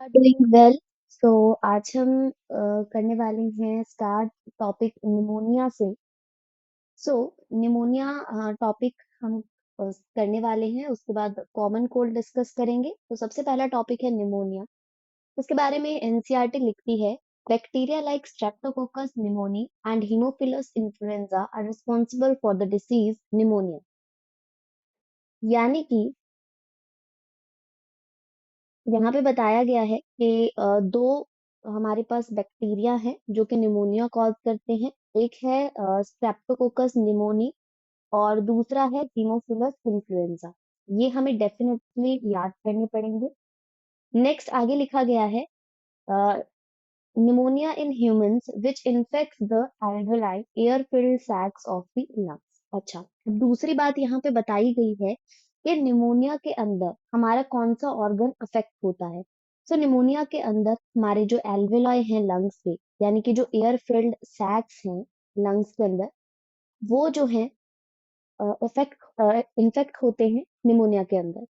Are doing well. सो आज हम करने वाले हैं स्टार्ट टॉपिक निमोनिया से। सो निमोनिया टॉपिक हम करने वाले हैं, उसके बाद कॉमन कोल्ड डिस्कस करेंगे। तो सबसे पहला टॉपिक है निमोनिया। इसके बारे में एनसीईआरटी लिखती है, bacteria like streptococcus pneumoniae and haemophilus influenzae are responsible for the disease pneumonia. यानी कि यहाँ पे बताया गया है कि दो हमारे पास बैक्टीरिया हैं जो कि निमोनिया कॉज करते हैं। एक है स्ट्रेप्टोकोकस निमोनी और दूसरा है हीमोफिलस इन्फ्लुएंजा। ये हमें डेफिनेटली याद करने पड़ेंगे। नेक्स्ट आगे लिखा गया है, pneumonia in humans which infects the alveoli air filled sacs of the lungs। अच्छा, दूसरी बात यहाँ पे बताई गई है कि निमोनिया के अंदर हमारा कौन सा ऑर्गन अफेक्ट होता है। सो निमोनिया के अंदर हमारे जो एल्वेलाई हैं लंग्स के, यानी कि जो एयर फिल्ड सैक्स हैं लंग्स के अंदर, वो जो है इन्फेक्ट होते हैं निमोनिया के अंदर।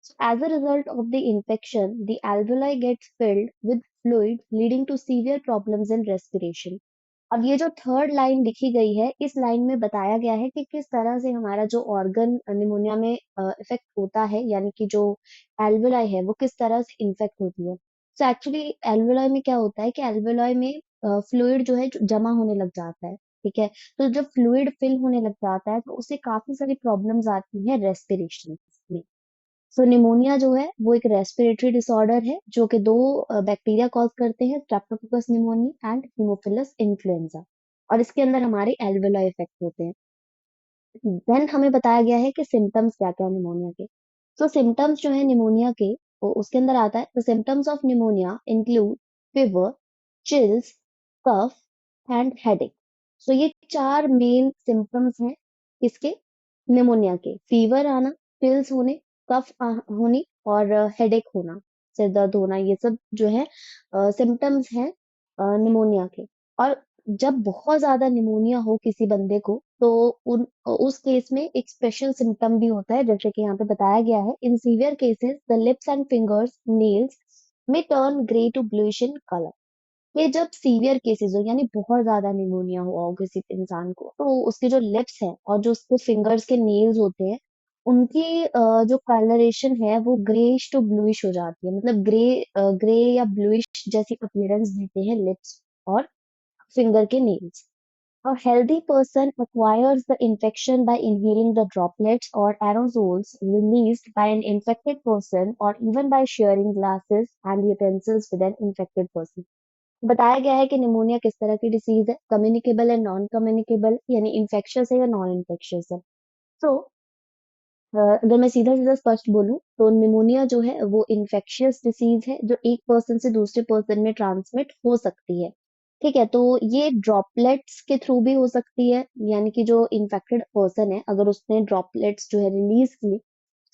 So as a result of the infection, the alveoli gets filled with fluid, leading to severe problems in respiration। अब ये जो थर्ड लाइन लिखी गई है, इस लाइन में बताया गया है कि किस तरह से हमारा जो ऑर्गन निमोनिया में इफेक्ट होता है, यानी कि जो एल्वेलाई है वो किस तरह से इन्फेक्ट होती है। सो एक्चुअली एल्वेलाई में क्या होता है कि एल्वेलाई में फ्लूइड जो है जमा होने लग जाता है। ठीक है, तो जब फ्लूइड फिल होने लग जाता है तो उससे काफी सारी प्रॉब्लम्स आती है रेस्पिरेशन में। सो निमोनिया जो है वो एक रेस्पिरेटरी डिसऑर्डर है जो कि दो बैक्टीरिया कॉज करते हैं, Streptococcus pneumoniae and haemophilus influenza. और इसके अंदर हमारे एल्वेोलाई इफेक्ट होते हैं। देन हमें बताया गया है कि सिम्टम्स क्या क्या है निमोनिया के। सो सिम्टम्स जो है निमोनिया के, वो उसके अंदर आता है, the symptoms of pneumonia include fever, chills, cough and headache. So ये चार मेन सिम्टम्स हैं इसके, निमोनिया के। फीवर आना, चिल्स होने, कफ होनी और हेडेक होना, सिर दर्द होना, ये सब जो है सिम्टम्स हैं निमोनिया के। और जब बहुत ज्यादा निमोनिया हो किसी बंदे को तो उस केस में एक स्पेशल सिम्टम भी होता है, जैसे कि यहाँ पे बताया गया है, in severe cases the lips and fingers nails में turn grey to bluish in colour. ये जब सीवियर केसेस हो, यानी बहुत ज्यादा निमोनिया हुआ हो किसी इंसान को, तो उसके जो लिप्स हैं और जो उसके फिंगर्स के नेल्स होते हैं, उनकी जो कलरेशन है वो ग्रेइश टू ब्लूइश हो जाती है। मतलब ग्रे या ब्लूइश जैसी अपीयरेंस देते हैं लिप्स और finger के nails। A healthy person acquires the infection by inhaling the droplets or aerosols released by an infected person or even by sharing glasses and utensils with an infected person। बताया गया है कि pneumonia किस तरह की disease है, communicable and non communicable, यानी infectious है या नॉन इन्फेक्शियस है। सो अगर मैं सीधा सीधा स्पष्ट बोलूं तो निमोनिया जो है वो इन्फेक्शियस डिसीज है जो एक पर्सन से दूसरे पर्सन में ट्रांसमिट हो सकती है। ठीक है, तो ये ड्रॉपलेट्स के थ्रू भी हो सकती है, यानी कि जो इन्फेक्टेड पर्सन है अगर उसने ड्रॉपलेट्स जो है रिलीज की,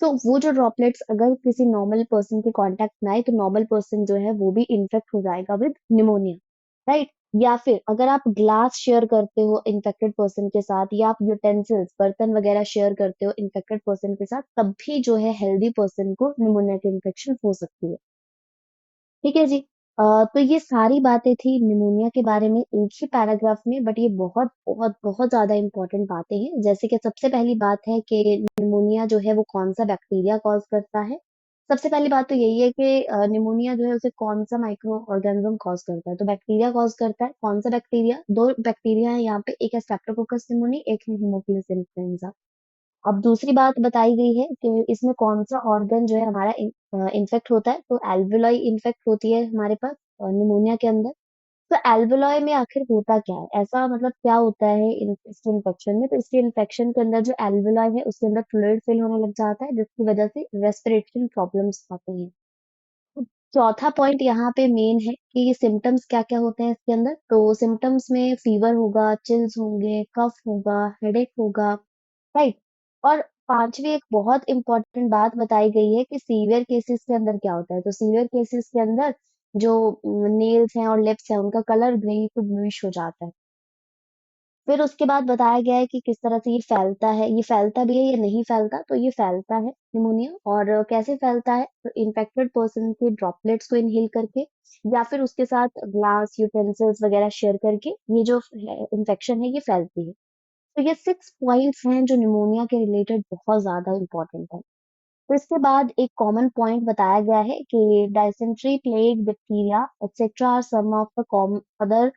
तो वो जो ड्रॉपलेट्स अगर किसी नॉर्मल पर्सन के कांटेक्ट में आए तो नॉर्मल पर्सन जो है वो भी इन्फेक्ट हो जाएगा विद निमोनिया, राइट। या फिर अगर आप ग्लास शेयर करते हो इन्फेक्टेड पर्सन के साथ, या आप यूटेंसिल्स बर्तन वगैरह शेयर करते हो इन्फेक्टेड पर्सन के साथ, तब भी जो है हेल्दी पर्सन को निमोनिया की इन्फेक्शन हो सकती है। ठीक है जी। तो ये सारी बातें थी निमोनिया के बारे में एक ही पैराग्राफ में, बट ये बहुत बहुत बहुत ज्यादा इंपॉर्टेंट बातें हैं। जैसे कि सबसे पहली बात है कि निमोनिया जो है वो कौन सा बैक्टीरिया कॉज करता है। सबसे पहली बात तो यही है कि निमोनिया जो है उसे कौन सा माइक्रो ऑर्गेनिज्म कॉज करता है। तो बैक्टीरिया कॉज करता है। कौन सा बैक्टीरिया? दो बैक्टीरिया है यहाँ पे, एक है स्ट्रेप्टोकोकस निमोनी, एक है हीमोफिलस इन्फ्लुएंजा। अब दूसरी बात बताई गई है कि इसमें कौन सा ऑर्गन जो है हमारा इन्फेक्ट होता है। तो एल्वेलाई इन्फेक्ट होती है हमारे पास निमोनिया के अंदर। तो एल्वेलाई में आखिर होता क्या है, ऐसा मतलब क्या होता है इसके इन्फेक्शन में? तो इसके इन्फेक्शन के अंदर जो एल्वेलाई है उसके अंदर फ्लूइड फिल होने लग जाता है, जिसकी वजह से रेस्पिरेशन प्रॉब्लम्स आती हैं। तो चौथा पॉइंट यहाँ पे मेन है कि ये सिम्टम्स क्या क्या होते हैं इसके अंदर। तो सिम्टम्स में फीवर होगा, चिल्स होंगे, कफ होगा, हेडेक होगा, राइट। और पांचवी एक बहुत इंपॉर्टेंट बात बताई गई है कि सीवियर केसेस के अंदर क्या होता है। तो सीवियर केसेस के अंदर जो नेल्स हैं और लिप्स हैं उनका कलर ग्रे टू ब्लूइश हो जाता है। फिर उसके बाद बताया गया है कि किस तरह से ये फैलता भी है या नहीं फैलता, तो ये फैलता है निमोनिया। और कैसे फैलता है, तो इन्फेक्टेड पर्सन के ड्रॉपलेट्स को इनहेल करके या फिर उसके साथ ग्लास यूटेंसिल्स वगैरह शेयर करके ये जो इन्फेक्शन है ये फैलती है। तो ये 6 पॉइंट्स हैं जो निमोनिया के रिलेटेड बहुत ज्यादा इंपॉर्टेंट है। तो इसके बाद एक कॉमन पॉइंट बताया गया है कि dysentery, plague, diphtheria etcetera are some of the other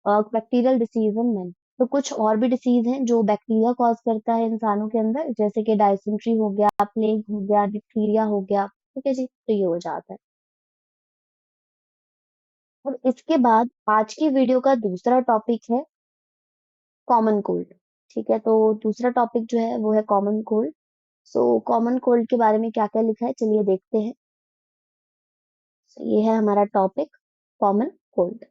bacterial disease in men. तो कुछ और भी डिसीज हैं जो बैक्टीरिया कॉज करता है इंसानों के अंदर, जैसे कि डायसेंट्री हो गया, प्लेग हो गया, डिप्थीरिया हो गया। ठीक है जी, तो ये हो जाता है। और इसके बाद आज की वीडियो का दूसरा टॉपिक है कॉमन कोल्ड। ठीक है, तो दूसरा टॉपिक जो है वो है कॉमन कोल्ड। सो कॉमन कोल्ड के बारे में क्या क्या लिखा है, चलिए देखते हैं। ये है हमारा टॉपिक कॉमन कोल्ड,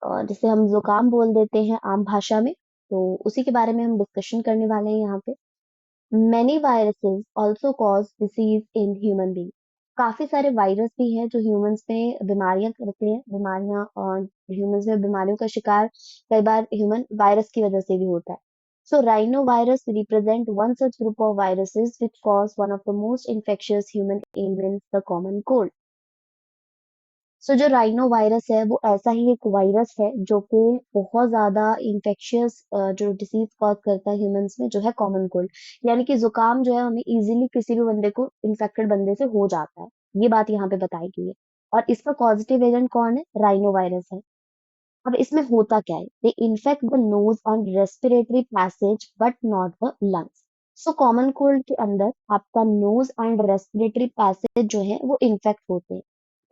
और जिसे हम जुकाम बोल देते हैं आम भाषा में। तो उसी के बारे में हम डिस्कशन करने वाले हैं यहाँ पे। Many viruses also cause disease in human beings. काफी सारे वायरस भी हैं जो ह्यूमंस में बीमारियां करते हैं, बीमारियां, और ह्यूमंस में बीमारियों का शिकार कई बार ह्यूमन वायरस की वजह से भी होता है। So rhino virus represent one such group of viruses which cause one of the most infectious human ailments, the common cold. सो जो राइनो वायरस है वो ऐसा ही एक वायरस है जो कि बहुत ज्यादा इंफेक्शियस जो डिसीज कॉज करता है ह्यूमंस में, जो है कॉमन कोल्ड। यानी कि जुकाम जो है हमें इजीली किसी भी बंदे को, इन्फेक्टेड बंदे से हो जाता है। ये बात यहाँ पे बताई गई है। और इसका पॉजिटिव एजेंट कौन है, राइनो वायरस है। अब इसमें होता क्या है, they infect the nose and respiratory passage but not the lungs. So common cold के अंदर आपका नोज एंड रेस्पिरेटरी पैसेज जो है वो इन्फेक्ट होते हैं।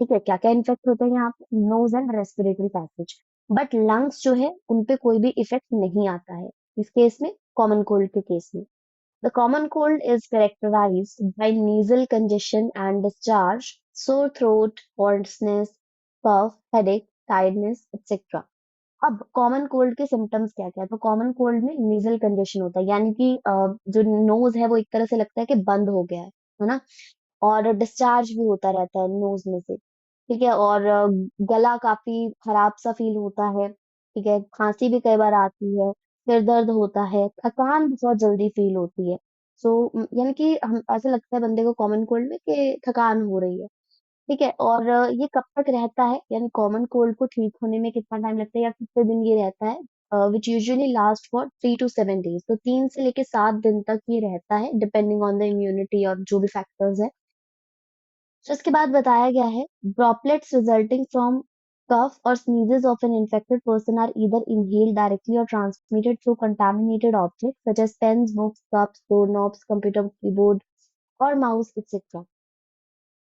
ठीक है, क्या क्या इन्फेक्ट होते हैं यहाँ पे, nose and respiratory passage. But lungs जो है उन पे कोई भी इफेक्ट नहीं आता है इस केस में, कॉमन कोल्ड के केस में। The common cold is characterized by nasal congestion and discharge, sore throat, hoarseness, cough, headache, tiredness, etc. अब कॉमन कोल्ड के सिम्टम्स क्या क्या है, तो कॉमन कोल्ड में नेजल कंजेशन होता है, यानी कि जो नोज है वो एक तरह से लगता है कि बंद हो गया है ना। और डिस्चार्ज भी होता रहता है नोज में से। ठीक है, और गला काफी खराब सा फील होता है। ठीक है, खांसी भी कई बार आती है, सिर दर्द होता है, थकान बहुत जल्दी फील होती है। सो यानी कि हम ऐसे लगता है बंदे को कॉमन कोल्ड में कि थकान हो रही है। ठीक है, और ये कब तक रहता है, यानी कॉमन कोल्ड को ठीक होने में कितना टाइम लगता है या कितने दिन ये रहता है, विच usually last for 3 to 7 days। तो 3 से लेके 7 दिन तक ये रहता है, डिपेंडिंग ऑन द इम्यूनिटी और जो भी फैक्टर्स है। तो इसके बाद बताया गया है droplets resulting from cough or sneezes of an infected person are either inhaled directly or transmitted through contaminated objects such as pens, books, cups, doorknobs, computer keyboard और mouse, etc.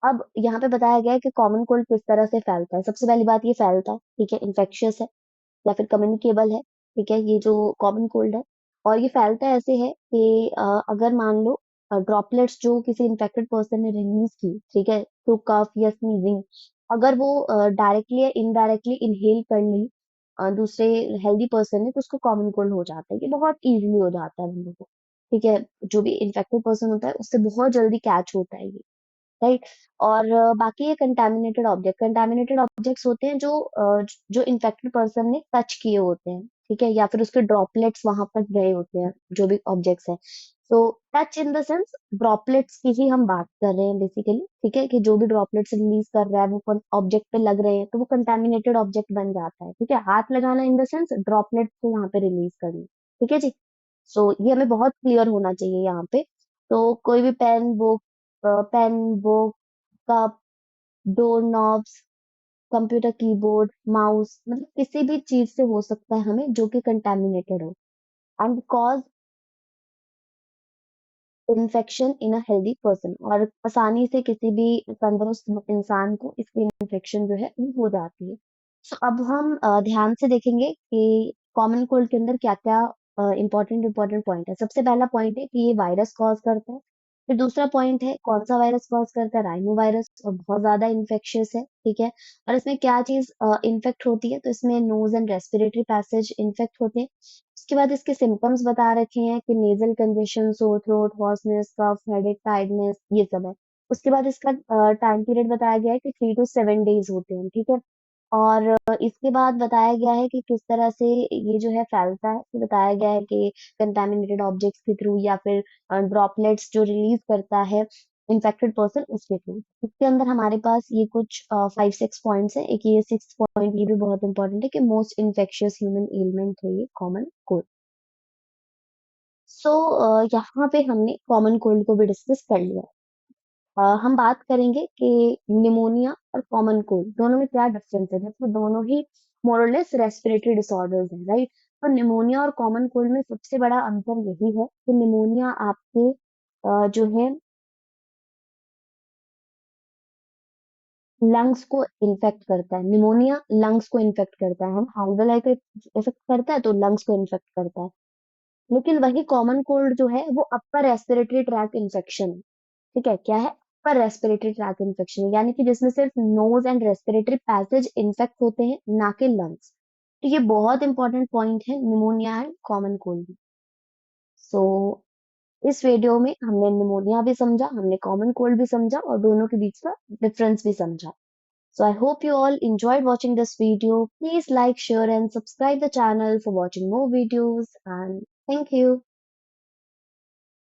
अब यहाँ पे बताया गया है कि कॉमन कोल्ड किस तरह से फैलता है। सबसे पहली बात, ये फैलता है, ठीक है, इन्फेक्शियस है या फिर कम्युनिकेबल है। ठीक है, ये जो कॉमन कोल्ड है, और ये फैलता ऐसे है कि अगर मान लो ड्रॉपलेट्स जो किसी इन्फेक्टेड पर्सन ने रिलीज की, ठीक है, थ्रू कफ या स्नीजिंग, अगर वो डायरेक्टली या इनडायरेक्टली इनहेल कर ली दूसरे हेल्दी पर्सन ने, तो उसको कॉमन कोल्ड हो जाता है। ये बहुत इजीली हो जाता है हम लोगों को। ठीक है, जो भी इन्फेक्टेड पर्सन होता है उससे बहुत जल्दी कैच होता है ये। राइट। और बाकी ये कंटामिनेटेड ऑब्जेक्ट्स होते हैं जो जो इन्फेक्टेड पर्सन ने टच किए होते हैं। ठीक है, या फिर उसके ड्रॉपलेट्स वहां पर गए होते हैं, जो भी ऑब्जेक्ट्स हैं। तो touch in the sense droplets की ही हम बात कर रहे हैं बेसिकली। ठीक है, कि जो भी ड्रॉपलेट्स रिलीज कर रहा है वो ऑब्जेक्ट पे लग रहे हैं, तो वो कंटामिनेटेड ऑब्जेक्ट बन जाता है। ठीक है, हाथ लगाना इन द सेंस ड्रॉपलेट्स को वहां पे रिलीज करना। ठीक है जी। सो ये हमें बहुत क्लियर होना चाहिए यहाँ पे। तो कोई भी pen book cup, door knobs, computer keyboard, mouse, मतलब किसी भी चीज से हो सकता है हमें जो कि कंटेमिनेटेड हो and cause infection in a healthy person, और आसानी से किसी भी तंदुरुस्त इंसान को इसकी इन्फेक्शन जो है वो हो जाती है। So, अब हम ध्यान से देखेंगे कि कॉमन कोल्ड के अंदर क्या क्या इंपॉर्टेंट इंपॉर्टेंट पॉइंट है। सबसे पहला पॉइंट है कि ये वायरस कॉज करता है। फिर दूसरा पॉइंट है कौन सा वायरस कॉज करता है, राइनो वायरस, और बहुत ज्यादा इन्फेक्शियस है। ठीक है, और इसमें क्या चीज इन्फेक्ट होती है, तो इसमें nose and respiratory passage infect होते हैं। उसके बाद इसके सिम्टम्स बता रखे हैं कि nasal congestion, sore throat, hoarseness, cough, headache, tiredness, ये सब है। उसके बाद इसका टाइम पीरियड बताया गया है कि 3 to 7 days होते हैं। ठीक है, और इसके बाद बताया गया है कि किस तरह से ये जो है फैलता है। तो बताया गया है कि कंटामिनेटेड ऑब्जेक्ट्स के थ्रू या फिर ड्रॉपलेट्स जो रिलीज करता है इन्फेक्टेड पर्सन उसके थ्रू। इसके अंदर हमारे पास ये कुछ 5-6 पॉइंट्स हैं। एक ये 6 पॉइंट ये भी बहुत इंपॉर्टेंट है कि मोस्ट इन्फेक्शियस ह्यूमन एलिमेंट है ये कॉमन कोल्ड। सो यहाँ पे हमने कॉमन कोल्ड को भी डिस्कस कर लिया। हम बात करेंगे कि निमोनिया और कॉमन कोल्ड दोनों में क्या डिफरेंस है, जैसे दोनों ही मोरलेस रेस्पिरेटरी डिसऑर्डर्स हैं, राइट। तो निमोनिया और कॉमन कोल्ड में सबसे बड़ा अंतर यही है कि निमोनिया आपके जो है लंग्स को इन्फेक्ट करता है। निमोनिया लंग्स को इन्फेक्ट करता है, हम एल्वेलाई को इफेक्ट करता है तो लंग्स को इन्फेक्ट करता है। लेकिन वही कॉमन कोल्ड जो है वो अपर रेस्पिरेटरी ट्रैक इन्फेक्शन, ठीक है, क्या है, अपर रेस्पिरेटरी ट्रैक इन्फेक्शन, यानी कि जिसमें सिर्फ nose and respiratory passage infect होते हैं, ना कि लंग्स। तो ये बहुत इंपॉर्टेंट पॉइंट है pneumonia and common cold. So इस वीडियो में हमने निमोनिया भी समझा, हमने कॉमन कोल्ड भी समझा और दोनों के बीच का डिफरेंस भी समझा। So I hope you all enjoyed watching this video. Please like, share and subscribe the channel for watching more videos, and thank you.